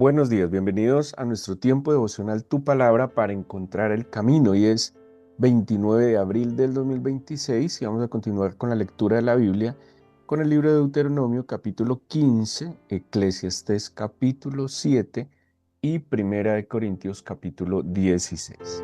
Buenos días, bienvenidos a nuestro tiempo devocional Tu Palabra para encontrar el camino. Hoy es 29 de abril del 2026 y vamos a continuar con la lectura de la Biblia con el libro de Deuteronomio capítulo 15, Eclesiastés capítulo 7 y Primera de Corintios capítulo 16.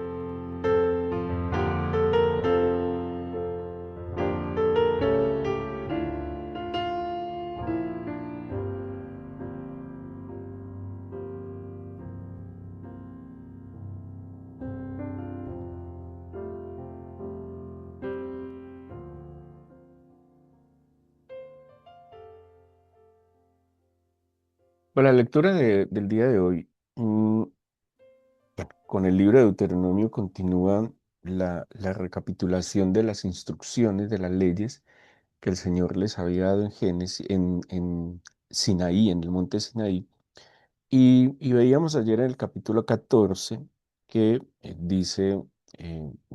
Para la lectura del día de hoy, con el libro de Deuteronomio continúa la recapitulación de las instrucciones, de las leyes que el Señor les había dado en Génesis, en Sinaí, en el monte Sinaí. Y veíamos ayer en el capítulo 14 que dice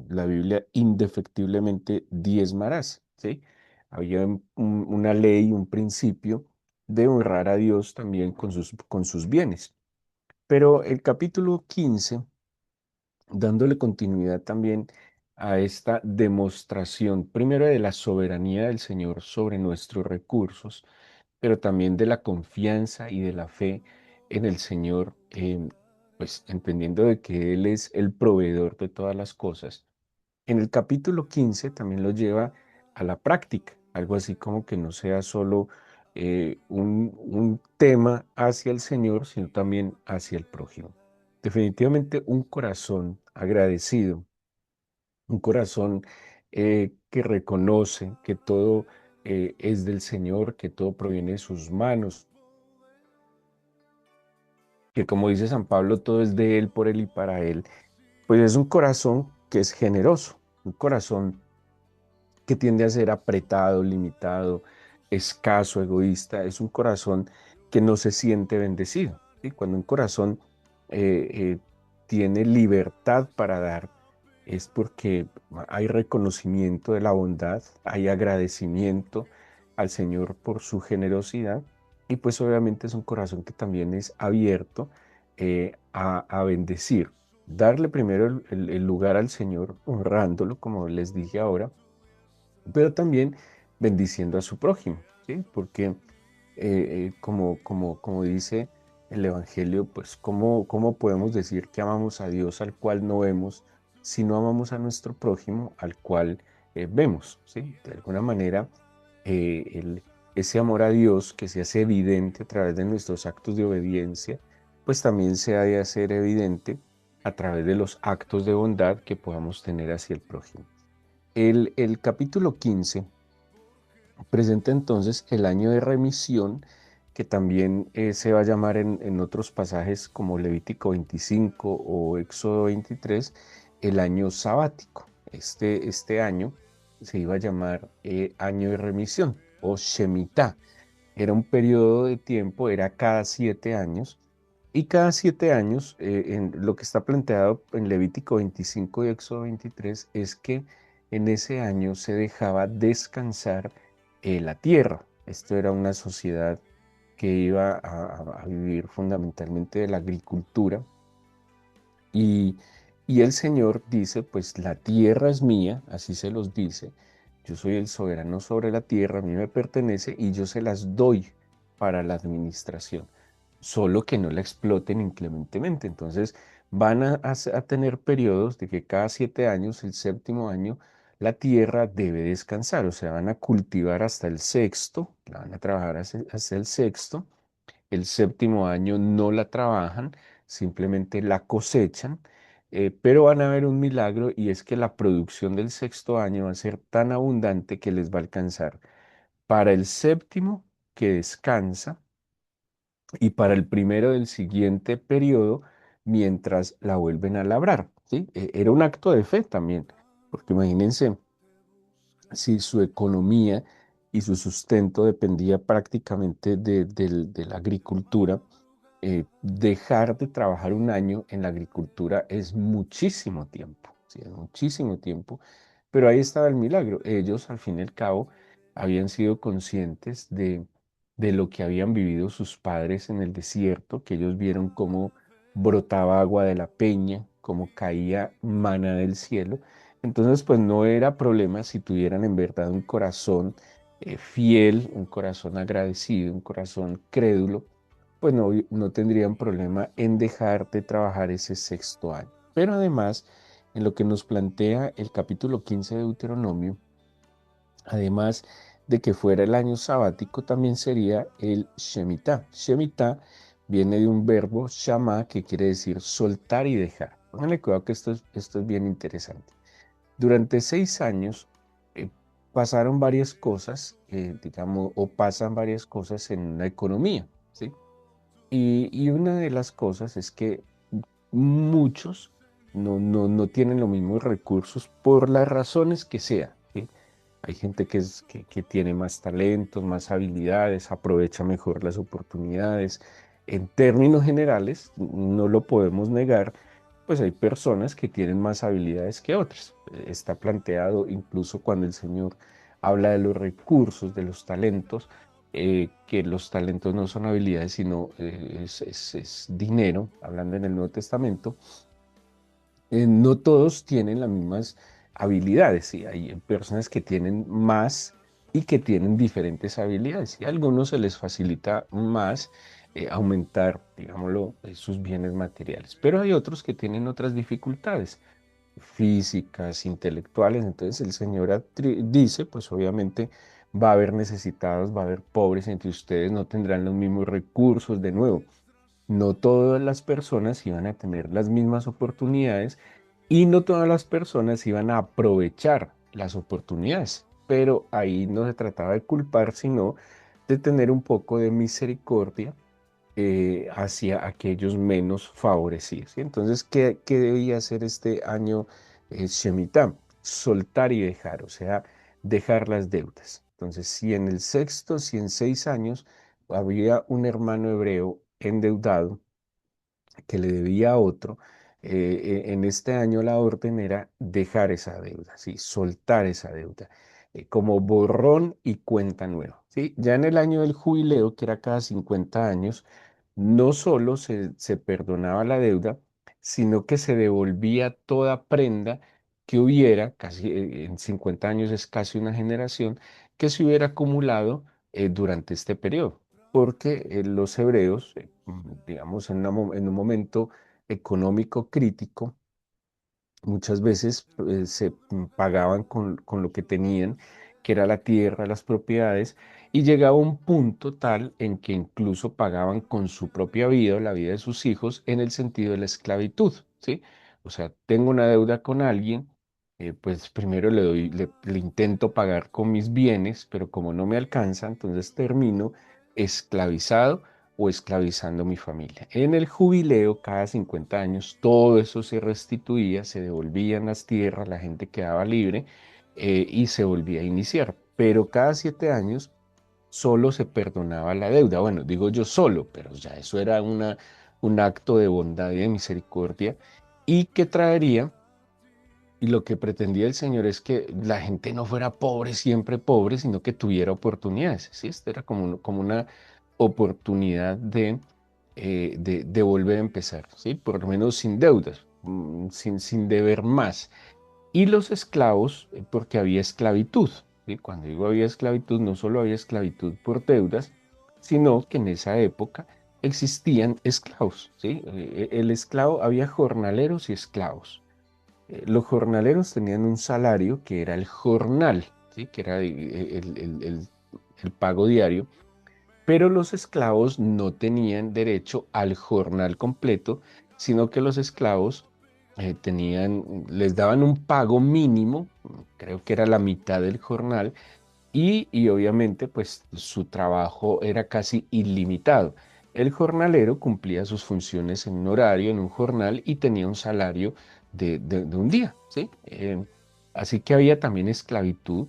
la Biblia, indefectiblemente diezmarás, ¿sí? Había una ley, un principio de honrar a Dios también con sus bienes. Pero el capítulo 15, dándole continuidad también a esta demostración, primero de la soberanía del Señor sobre nuestros recursos, pero también de la confianza y de la fe en el Señor, pues entendiendo de que Él es el proveedor de todas las cosas. En el capítulo 15 también lo lleva a la práctica, algo así como que no sea solo un tema hacia el Señor, sino también hacia el prójimo. Definitivamente un corazón agradecido, un corazón que reconoce que todo es del Señor, que todo proviene de sus manos, que como dice San Pablo, todo es de Él, por Él y para Él. Pues es un corazón que es generoso, un corazón que tiende a ser apretado, limitado, escaso, egoísta. Es un corazón que no se siente bendecido, ¿sí? Cuando un corazón tiene libertad para dar, es porque hay reconocimiento de la bondad, hay agradecimiento al Señor por su generosidad y pues obviamente es un corazón que también es abierto a bendecir. Darle primero el lugar al Señor, honrándolo, como les dije ahora, pero también bendiciendo a su prójimo, ¿sí? Porque como dice el Evangelio, pues ¿cómo podemos decir que amamos a Dios al cual no vemos si no amamos a nuestro prójimo al cual vemos, ¿sí? De alguna manera, ese amor a Dios que se hace evidente a través de nuestros actos de obediencia, pues también se ha de hacer evidente a través de los actos de bondad que podamos tener hacia el prójimo. El capítulo 15 presenta entonces el año de remisión, que también se va a llamar en otros pasajes como Levítico 25 o Éxodo 23, el año sabático. Este año se iba a llamar año de remisión o Shemitah. Era un periodo de tiempo, era cada 7 años, y cada 7 años, en lo que está planteado en Levítico 25 y Éxodo 23, es que en ese año se dejaba descansar la tierra. Esto era una sociedad que iba a vivir fundamentalmente de la agricultura y, y el Señor dice, pues la tierra es mía, así se los dice, yo soy el soberano sobre la tierra, a mí me pertenece y yo se las doy para la administración, solo que no la exploten inclementemente. Entonces van a tener periodos de que cada 7 años, el séptimo año, la tierra debe descansar, o sea, van a cultivar hasta el sexto, la van a trabajar hasta el sexto, el séptimo año no la trabajan, simplemente la cosechan, pero van a ver un milagro y es que la producción del sexto año va a ser tan abundante que les va a alcanzar para el séptimo que descansa y para el primero del siguiente periodo mientras la vuelven a labrar, ¿sí? Era un acto de fe también, porque imagínense si su economía y su sustento dependía prácticamente de la agricultura, dejar de trabajar un año en la agricultura es muchísimo tiempo, ¿sí? Es muchísimo tiempo, pero ahí estaba el milagro. Ellos, al fin y al cabo, habían sido conscientes de lo que habían vivido sus padres en el desierto, que ellos vieron cómo brotaba agua de la peña, cómo caía maná del cielo. Entonces, pues no era problema si tuvieran en verdad un corazón fiel, un corazón agradecido, un corazón crédulo, pues no tendrían problema en dejar de trabajar ese sexto año. Pero además, en lo que nos plantea el capítulo 15 de Deuteronomio, además de que fuera el año sabático, también sería el Shemitah. Shemitah viene de un verbo shama, que quiere decir soltar y dejar. Pónganle cuidado que esto es bien interesante. Durante 6 años eh, pasaron varias cosas, digamos, o pasan varias cosas en la economía, ¿sí? Y una de las cosas es que muchos no tienen los mismos recursos por las razones que sea, ¿sí? Hay gente que tiene más talentos, más habilidades, aprovecha mejor las oportunidades. En términos generales, no lo podemos negar, pues hay personas que tienen más habilidades que otras. Está planteado incluso cuando el Señor habla de los recursos, de los talentos, que los talentos no son habilidades, sino es dinero, hablando en el Nuevo Testamento. No todos tienen las mismas habilidades, ¿sí? Hay personas que tienen más y que tienen diferentes habilidades, y a algunos se les facilita más aumentar, digámoslo, sus bienes materiales, pero hay otros que tienen otras dificultades físicas, intelectuales. Entonces el Señor dice, pues obviamente va a haber necesitados, va a haber pobres entre ustedes, no tendrán los mismos recursos. De nuevo, no todas las personas iban a tener las mismas oportunidades y no todas las personas iban a aprovechar las oportunidades. Pero ahí no se trataba de culpar, sino de tener un poco de misericordia hacia aquellos menos favorecidos. ¿Sí? Entonces, ¿qué debía hacer este año Shemitah? Soltar y dejar, o sea, dejar las deudas. Entonces, si en 6 años había un hermano hebreo endeudado que le debía a otro, en este año la orden era dejar esa deuda, ¿sí? Soltar esa deuda, como borrón y cuenta nueva, ¿sí? Ya en el año del jubileo, que era cada 50 años, no solo se perdonaba la deuda, sino que se devolvía toda prenda que hubiera, casi en 50 años es casi una generación, que se hubiera acumulado durante este periodo, porque los hebreos, digamos, en un momento económico crítico, muchas veces se pagaban con lo que tenían, que era la tierra, las propiedades, y llegaba un punto tal en que incluso pagaban con su propia vida o la vida de sus hijos en el sentido de la esclavitud, ¿sí? O sea, tengo una deuda con alguien, pues primero le intento pagar con mis bienes, pero como no me alcanza, entonces termino esclavizado o esclavizando a mi familia. En el jubileo, cada 50 años, todo eso se restituía, se devolvían las tierras, la gente quedaba libre y se volvía a iniciar. Pero cada 7 años solo se perdonaba la deuda. Bueno, digo yo solo, pero ya eso era un acto de bondad y de misericordia y que traería. Y lo que pretendía el Señor es que la gente no fuera pobre, siempre pobre, sino que tuviera oportunidades. ¿Sí? Esto era como una oportunidad de volver a empezar, ¿sí? Por lo menos sin deudas, sin deber más. Y los esclavos, porque había esclavitud, ¿sí? Cuando digo había esclavitud, no solo había esclavitud por deudas, sino que en esa época existían esclavos, ¿sí? El esclavo, había jornaleros y esclavos. Los jornaleros tenían un salario que era el jornal, ¿sí? Que era el pago diario, pero los esclavos no tenían derecho al jornal completo, sino que los esclavos les daban un pago mínimo, creo que era la mitad del jornal, y obviamente pues su trabajo era casi ilimitado. El jornalero cumplía sus funciones en un horario, en un jornal, y tenía un salario de un día, ¿sí? Así que había también esclavitud,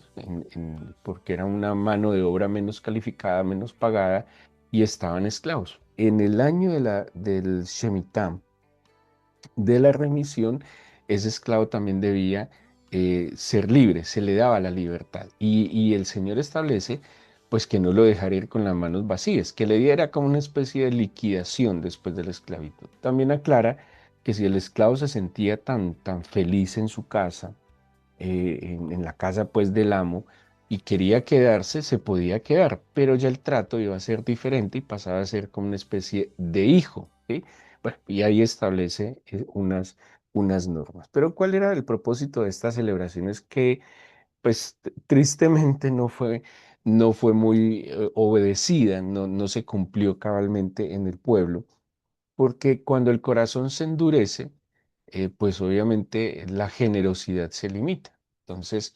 porque era una mano de obra menos calificada, menos pagada, y estaban esclavos. En el año del Shemitah, de la remisión, ese esclavo también debía ser libre, se le daba la libertad. Y el Señor establece pues que no lo dejara ir con las manos vacías, que le diera como una especie de liquidación después de la esclavitud. También aclara que si el esclavo se sentía tan feliz en su casa, en la casa pues del amo, y quería quedarse, se podía quedar, pero ya el trato iba a ser diferente y pasaba a ser como una especie de hijo, ¿sí? Bueno, y ahí establece unas normas. Pero ¿cuál era el propósito de estas celebraciones que pues tristemente no fue muy obedecida, no se cumplió cabalmente en el pueblo? Porque cuando el corazón se endurece, pues obviamente la generosidad se limita. Entonces,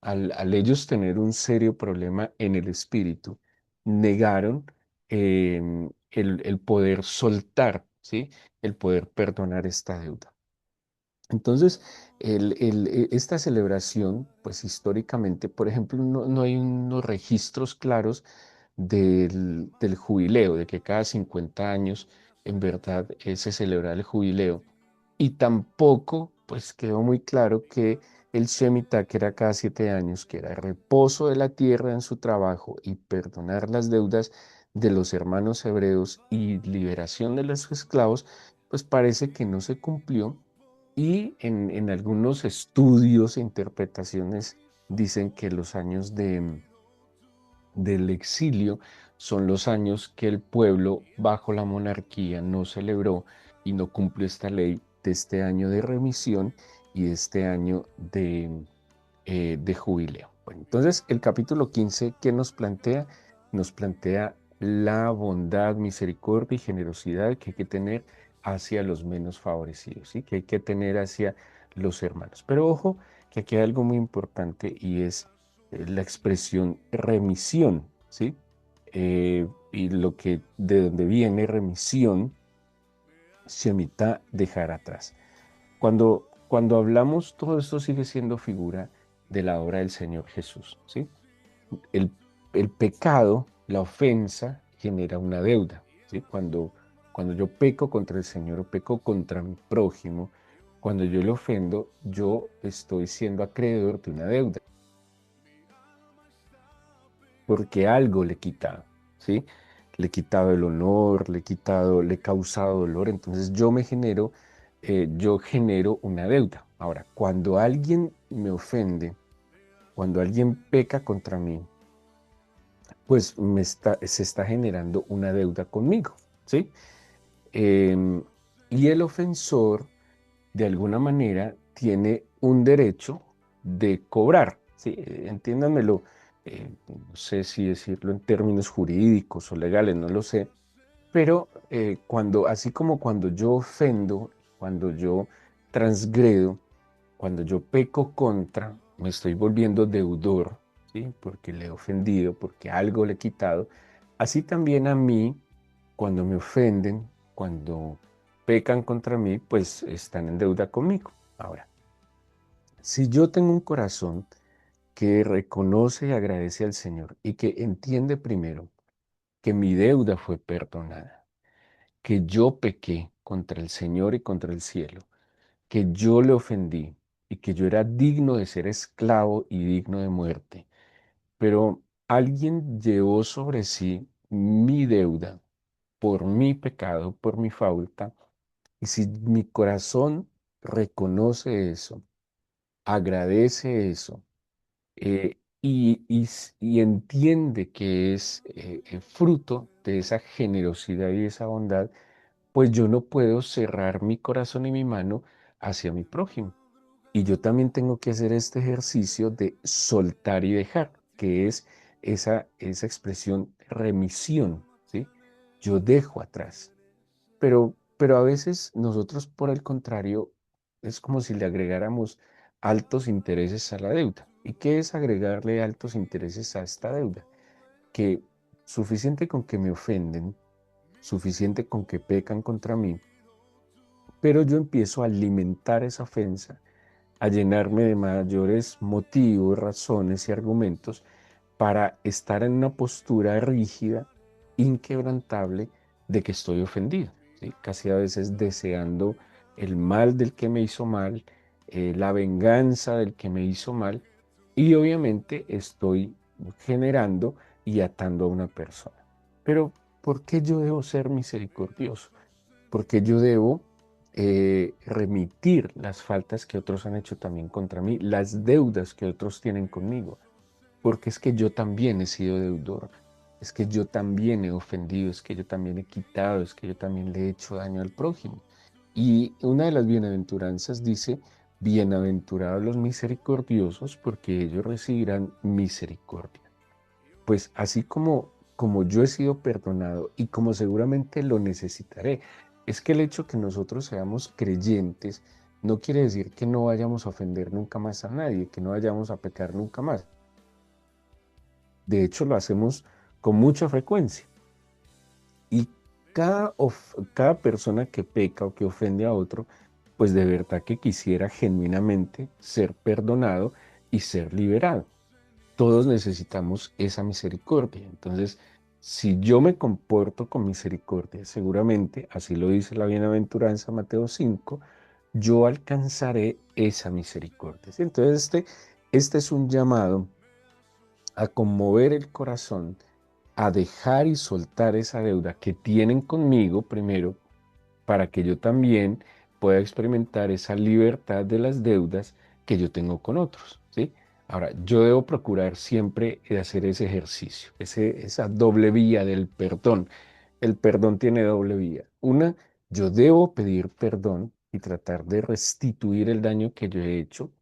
al ellos tener un serio problema en el espíritu, negaron el poder soltar, ¿sí? El poder perdonar esta deuda. Entonces, esta celebración, pues históricamente, por ejemplo, no hay unos registros claros del jubileo, de que cada 50 años en verdad se celebra el jubileo. Y tampoco, pues quedó muy claro que el Shemitah, que era cada 7 años, que era reposo de la tierra en su trabajo y perdonar las deudas de los hermanos hebreos y liberación de los esclavos, pues parece que no se cumplió y en algunos estudios e interpretaciones dicen que los años del exilio son los años que el pueblo bajo la monarquía no celebró y no cumplió esta ley de este año de remisión y de este año de jubileo. Bueno, entonces, el capítulo 15 que nos plantea, la bondad, misericordia y generosidad que hay que tener hacia los menos favorecidos, ¿sí? Que hay que tener hacia los hermanos. Pero ojo, que aquí hay algo muy importante y es la expresión remisión, ¿sí? Y de donde viene remisión, Shemitah, dejar atrás. Cuando hablamos, todo esto sigue siendo figura de la obra del Señor Jesús, ¿sí? El, el pecado, la ofensa, genera una deuda, ¿sí? Cuando yo peco contra el Señor o peco contra mi prójimo, cuando yo le ofendo, yo estoy siendo acreedor de una deuda, porque algo le he quitado, ¿sí? Le he quitado el honor, le he causado dolor, entonces yo genero una deuda. Ahora, cuando alguien me ofende, cuando alguien peca contra mí, pues se está generando una deuda conmigo, ¿sí? Em, y el ofensor, de alguna manera, tiene un derecho de cobrar, ¿sí? Entiéndanmelo, no sé si decirlo en términos jurídicos o legales, no lo sé, pero así como cuando yo ofendo, cuando yo transgredo, cuando yo peco contra, me estoy volviendo deudor, ¿sí? Porque le he ofendido, porque algo le he quitado. Así también a mí, cuando me ofenden, cuando pecan contra mí, pues están en deuda conmigo. Ahora, si yo tengo un corazón que reconoce y agradece al Señor y que entiende primero que mi deuda fue perdonada, que yo pequé contra el Señor y contra el cielo, que yo le ofendí y que yo era digno de ser esclavo y digno de muerte, pero alguien llevó sobre sí mi deuda por mi pecado, por mi falta, y si mi corazón reconoce eso, agradece eso, y entiende que es fruto de esa generosidad y esa bondad, pues yo no puedo cerrar mi corazón y mi mano hacia mi prójimo. Y yo también tengo que hacer este ejercicio de soltar y dejar, que es esa expresión remisión, ¿sí? Yo dejo atrás. Pero a veces nosotros, por el contrario, es como si le agregáramos altos intereses a la deuda. ¿Y qué es agregarle altos intereses a esta deuda? Que suficiente con que me ofenden, suficiente con que pecan contra mí, pero yo empiezo a alimentar esa ofensa, a llenarme de mayores motivos, razones y argumentos para estar en una postura rígida, inquebrantable, de que estoy ofendido, ¿sí? Casi a veces deseando el mal del que me hizo mal, la venganza del que me hizo mal, y obviamente estoy generando y atando a una persona. Pero, ¿por qué yo debo ser misericordioso? Porque yo debo remitir las faltas que otros han hecho también contra mí, las deudas que otros tienen conmigo, porque es que yo también he sido deudor, es que yo también he ofendido, es que yo también he quitado, es que yo también le he hecho daño al prójimo. Y una de las bienaventuranzas dice, bienaventurados los misericordiosos, porque ellos recibirán misericordia. Pues así como yo he sido perdonado y como seguramente lo necesitaré, es que el hecho que nosotros seamos creyentes no quiere decir que no vayamos a ofender nunca más a nadie, que no vayamos a pecar nunca más. De hecho, lo hacemos con mucha frecuencia. Y cada persona que peca o que ofende a otro, pues de verdad que quisiera genuinamente ser perdonado y ser liberado. Todos necesitamos esa misericordia. Entonces, si yo me comporto con misericordia, seguramente, así lo dice la bienaventuranza Mateo 5, yo alcanzaré esa misericordia. ¿Sí? Entonces, este es un llamado a conmover el corazón, a dejar y soltar esa deuda que tienen conmigo primero, para que yo también pueda experimentar esa libertad de las deudas que yo tengo con otros, ¿sí? Ahora, yo debo procurar siempre hacer ese ejercicio, esa doble vía del perdón. El perdón tiene doble vía. Una, yo debo pedir perdón y tratar de restituir el daño que yo he hecho,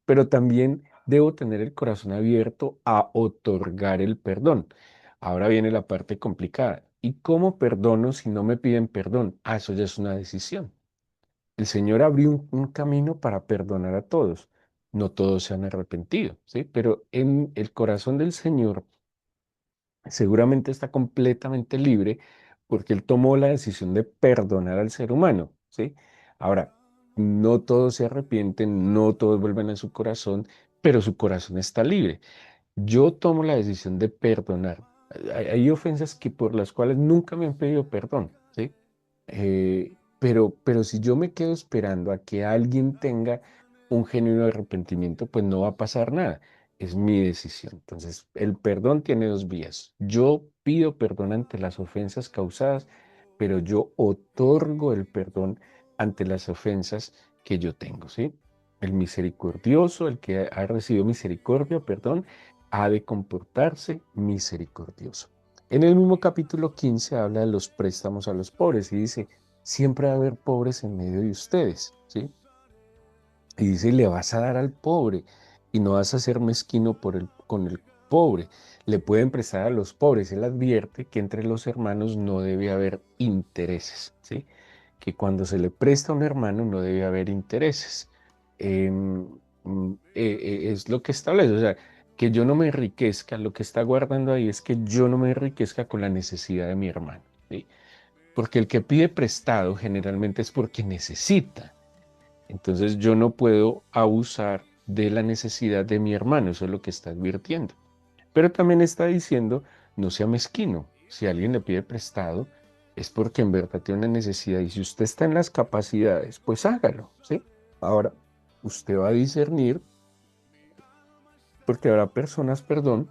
pero también debo tener el corazón abierto a otorgar el perdón. Ahora viene la parte complicada. ¿Y cómo perdono si no me piden perdón? Ah, eso ya es una decisión. El Señor abrió un camino para perdonar a todos. No todos se han arrepentido, ¿sí? Pero en el corazón del Señor seguramente está completamente libre porque Él tomó la decisión de perdonar al ser humano, ¿sí? Ahora, no todos se arrepienten, no todos vuelven a su corazón, pero su corazón está libre. Yo tomo la decisión de perdonar. Hay ofensas que por las cuales nunca me han pedido perdón, ¿sí? Pero si yo me quedo esperando a que alguien tenga un genuino arrepentimiento, pues no va a pasar nada. Es mi decisión. Entonces, el perdón tiene dos vías. Yo pido perdón ante las ofensas causadas, pero yo otorgo el perdón ante las ofensas que yo tengo, ¿sí? El misericordioso, el que ha recibido misericordia, perdón, ha de comportarse misericordioso. En el mismo capítulo 15 habla de los préstamos a los pobres y dice, siempre va a haber pobres en medio de ustedes, ¿sí? Y dice, le vas a dar al pobre y no vas a ser mezquino con el pobre. Le pueden prestar a los pobres. Él advierte que entre los hermanos no debe haber intereses, ¿sí? Que cuando se le presta a un hermano no debe haber intereses. Em, es lo que establece, o sea, que yo no me enriquezca, lo que está guardando ahí es que yo no me enriquezca con la necesidad de mi hermano, ¿sí? Porque el que pide prestado generalmente es porque necesita. Entonces yo no puedo abusar de la necesidad de mi hermano, eso es lo que está advirtiendo. Pero también está diciendo, no sea mezquino. Si alguien le pide prestado, es porque en verdad tiene una necesidad. Y si usted está en las capacidades, pues hágalo, ¿sí? Ahora, usted va a discernir, porque habrá personas, perdón,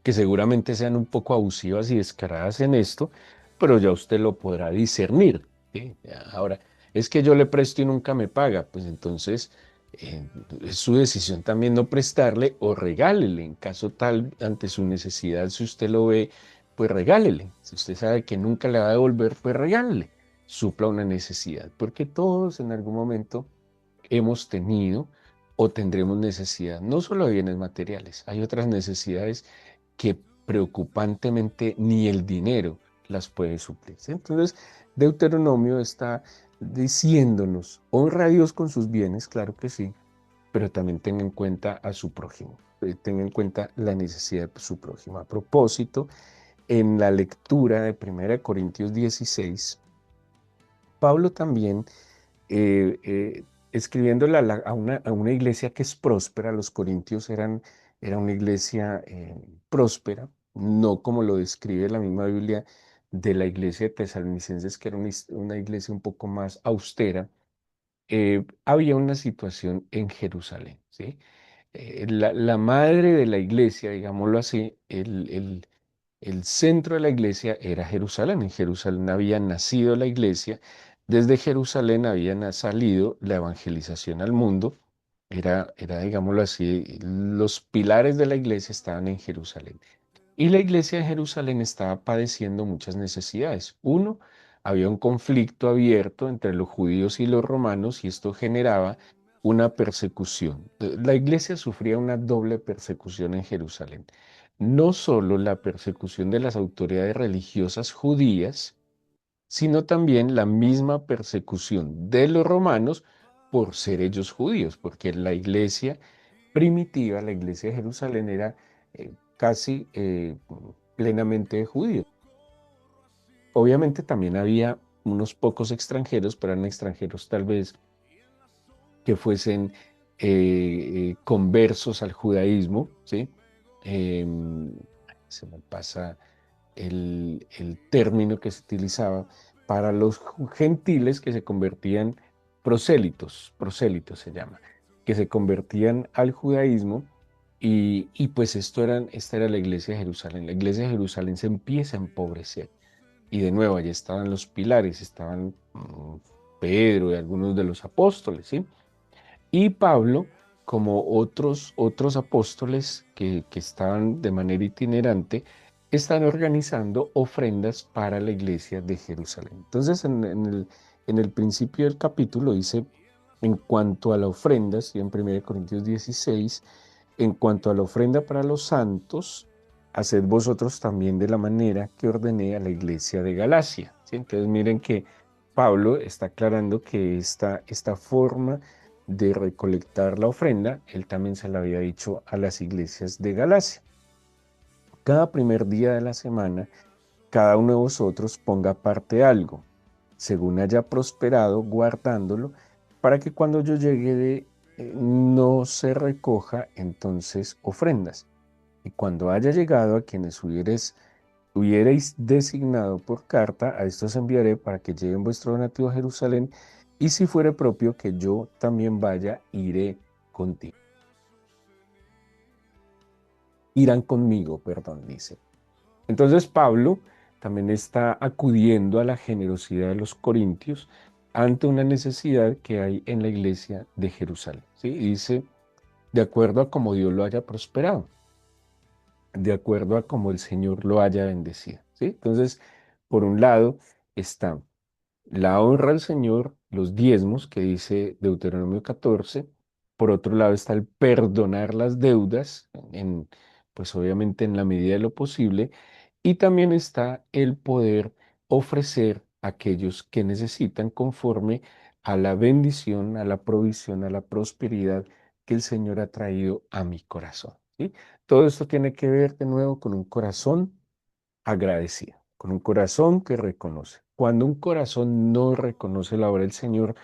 que seguramente sean un poco abusivas y descaradas en esto, pero ya usted lo podrá discernir, ¿sí? Ahora, es que yo le presto y nunca me paga, pues entonces es su decisión también no prestarle o regálele, en caso tal, ante su necesidad, si usted lo ve, pues regálele. Si usted sabe que nunca le va a devolver, pues regálele, supla una necesidad, porque todos en algún momento hemos tenido o tendremos necesidad, no solo de bienes materiales, hay otras necesidades que preocupantemente ni el dinero las puede suplir. ¿Sí? Entonces, Deuteronomio está diciéndonos, honra a Dios con sus bienes, claro que sí, pero también tenga en cuenta a su prójimo, tenga en cuenta la necesidad de su prójimo. A propósito, en la lectura de 1 Corintios 16, Pablo también escribiéndole a una iglesia que es próspera. Los corintios era una iglesia próspera, no como lo describe la misma Biblia de la iglesia de Tesalonicenses, que era una iglesia un poco más austera. Había una situación en Jerusalén, ¿sí? la madre de la iglesia, digámoslo así, el centro de la iglesia era Jerusalén. En Jerusalén había nacido la iglesia. Desde Jerusalén salido la evangelización al mundo. Digámoslo así, los pilares de la iglesia estaban en Jerusalén. Y la iglesia de Jerusalén estaba padeciendo muchas necesidades. Uno, había un conflicto abierto entre los judíos y los romanos y esto generaba una persecución. La iglesia sufría una doble persecución en Jerusalén. No solo la persecución de las autoridades religiosas judías, sino también la misma persecución de los romanos por ser ellos judíos, porque la iglesia primitiva, la iglesia de Jerusalén era casi plenamente de judíos. Obviamente también había unos pocos extranjeros, pero eran extranjeros tal vez que fuesen conversos al judaísmo, ¿sí? Em, Se me pasa el término que se utilizaba para los gentiles que se convertían prosélitos se llama, que se convertían al judaísmo y pues esta era la iglesia de Jerusalén. La iglesia de Jerusalén se empieza a empobrecer y de nuevo allí estaban los pilares, estaban Pedro y algunos de los apóstoles, ¿sí? Y Pablo, como otros apóstoles que estaban de manera itinerante, están organizando ofrendas para la iglesia de Jerusalén. Entonces, en el principio del capítulo dice, en cuanto a la ofrenda, estoy en 1 Corintios 16, en cuanto a la ofrenda para los santos, haced vosotros también de la manera que ordené a la iglesia de Galacia. ¿Sí? Entonces, miren que Pablo está aclarando que esta forma de recolectar la ofrenda, él también se la había dicho a las iglesias de Galacia. Cada primer día de la semana, cada uno de vosotros ponga aparte algo, según haya prosperado, guardándolo, para que cuando yo llegue no se recoja entonces ofrendas. Y cuando haya llegado a quienes hubierais designado por carta, a estos enviaré para que lleven vuestro donativo a Jerusalén, y si fuere propio que yo también vaya, iré contigo. Irán conmigo, perdón, dice. Entonces Pablo también está acudiendo a la generosidad de los corintios ante una necesidad que hay en la iglesia de Jerusalén. ¿Sí? Y dice, de acuerdo a como Dios lo haya prosperado, de acuerdo a como el Señor lo haya bendecido. ¿Sí? Entonces, por un lado está la honra al Señor, los diezmos, que dice Deuteronomio 14. Por otro lado está el perdonar las deudas, pues obviamente en la medida de lo posible. Y también está el poder ofrecer a aquellos que necesitan conforme a la bendición, a la provisión, a la prosperidad que el Señor ha traído a mi corazón. ¿Sí? Todo esto tiene que ver de nuevo con un corazón agradecido, con un corazón que reconoce. Cuando un corazón no reconoce la obra del Señor,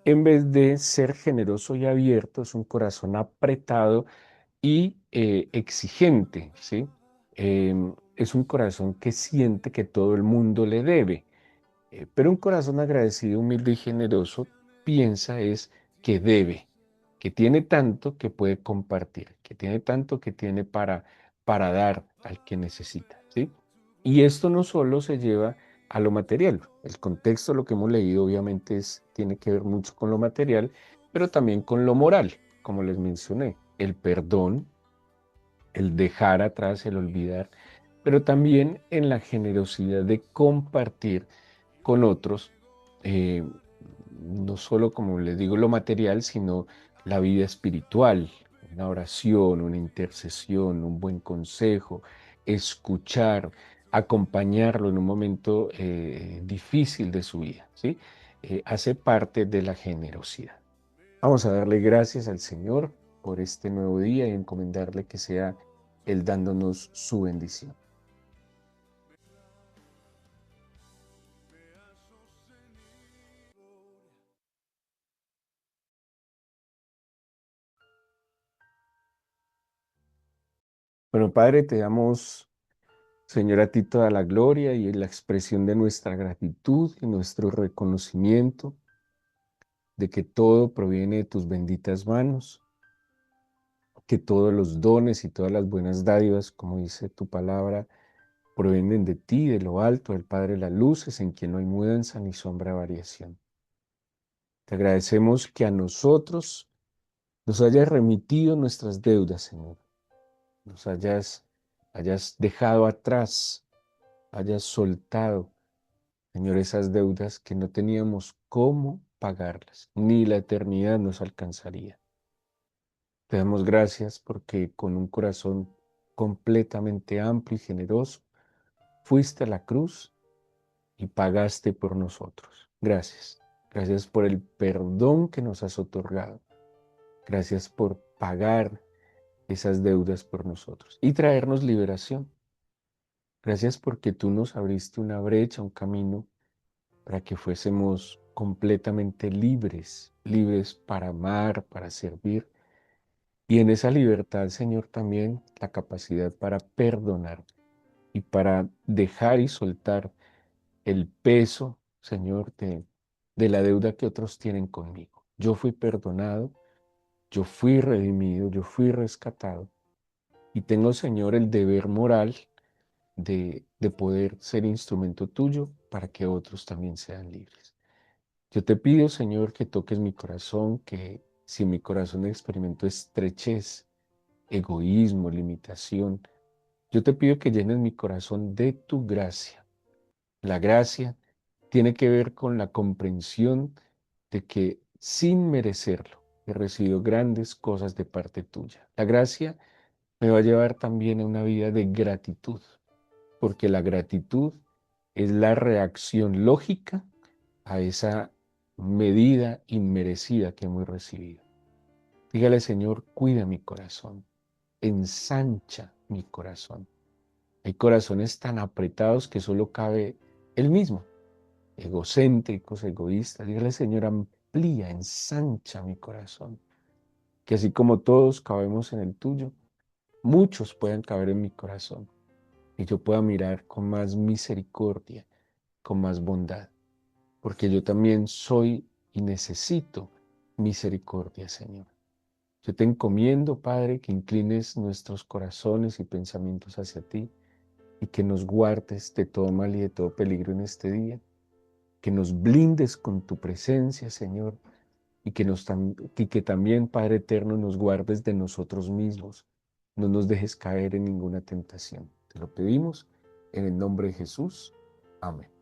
en vez de ser generoso y abierto, es un corazón apretado y exigente, ¿sí? Es un corazón que siente que todo el mundo le debe. Pero un corazón agradecido, humilde y generoso piensa es que debe, que tiene tanto que puede compartir, que tiene tanto que tiene para dar al que necesita, ¿sí? Y esto no solo se lleva a lo material. El contexto, lo que hemos leído, obviamente tiene que ver mucho con lo material, pero también con lo moral, como les mencioné, el perdón, el dejar atrás, el olvidar, pero también en la generosidad de compartir con otros, eh, no solo, como les digo, lo material, sino la vida espiritual, una oración, una intercesión, un buen consejo, escuchar, acompañarlo en un momento difícil de su vida, ¿sí? Hace parte de la generosidad. Vamos a darle gracias al Señor por este nuevo día y encomendarle que sea Él dándonos su bendición. Bueno, Padre, te damos, Señor, a ti toda la gloria y la expresión de nuestra gratitud y nuestro reconocimiento de que todo proviene de tus benditas manos, que todos los dones y todas las buenas dádivas, como dice tu palabra, provienen de ti, de lo alto, del Padre de las luces, en quien no hay mudanza ni sombra de variación. Te agradecemos que a nosotros nos hayas remitido nuestras deudas, Señor. Nos hayas dejado atrás, hayas soltado, Señor, esas deudas que no teníamos cómo pagarlas, ni la eternidad nos alcanzaría. Te damos gracias porque con un corazón completamente amplio y generoso, fuiste a la cruz y pagaste por nosotros. Gracias. Gracias por el perdón que nos has otorgado. Gracias por pagar esas deudas por nosotros y traernos liberación. Gracias porque tú nos abriste una brecha, un camino para que fuésemos completamente libres, libres para amar, para servir. Y en esa libertad, Señor, también la capacidad para perdonar y para dejar y soltar el peso, Señor, de la deuda que otros tienen conmigo. Yo fui perdonado, yo fui redimido, yo fui rescatado y tengo, Señor, el deber moral de poder ser instrumento tuyo para que otros también sean libres. Yo te pido, Señor, que toques mi corazón, que si en mi corazón experimento estrechez, egoísmo, limitación, yo te pido que llenes mi corazón de tu gracia. La gracia tiene que ver con la comprensión de que sin merecerlo he recibido grandes cosas de parte tuya. La gracia me va a llevar también a una vida de gratitud, porque la gratitud es la reacción lógica a esa medida inmerecida que hemos recibido. Dígale, Señor, cuida mi corazón, ensancha mi corazón. Hay corazones tan apretados que solo cabe Él mismo, egocéntricos, egoístas. Dígale, Señor, amplía, ensancha mi corazón, que así como todos cabemos en el tuyo, muchos puedan caber en mi corazón y yo pueda mirar con más misericordia, con más bondad, porque yo también soy y necesito misericordia, Señor. Yo te encomiendo, Padre, que inclines nuestros corazones y pensamientos hacia ti y que nos guardes de todo mal y de todo peligro en este día, que nos blindes con tu presencia, Señor, y que también, Padre eterno, nos guardes de nosotros mismos. No nos dejes caer en ninguna tentación. Te lo pedimos en el nombre de Jesús. Amén.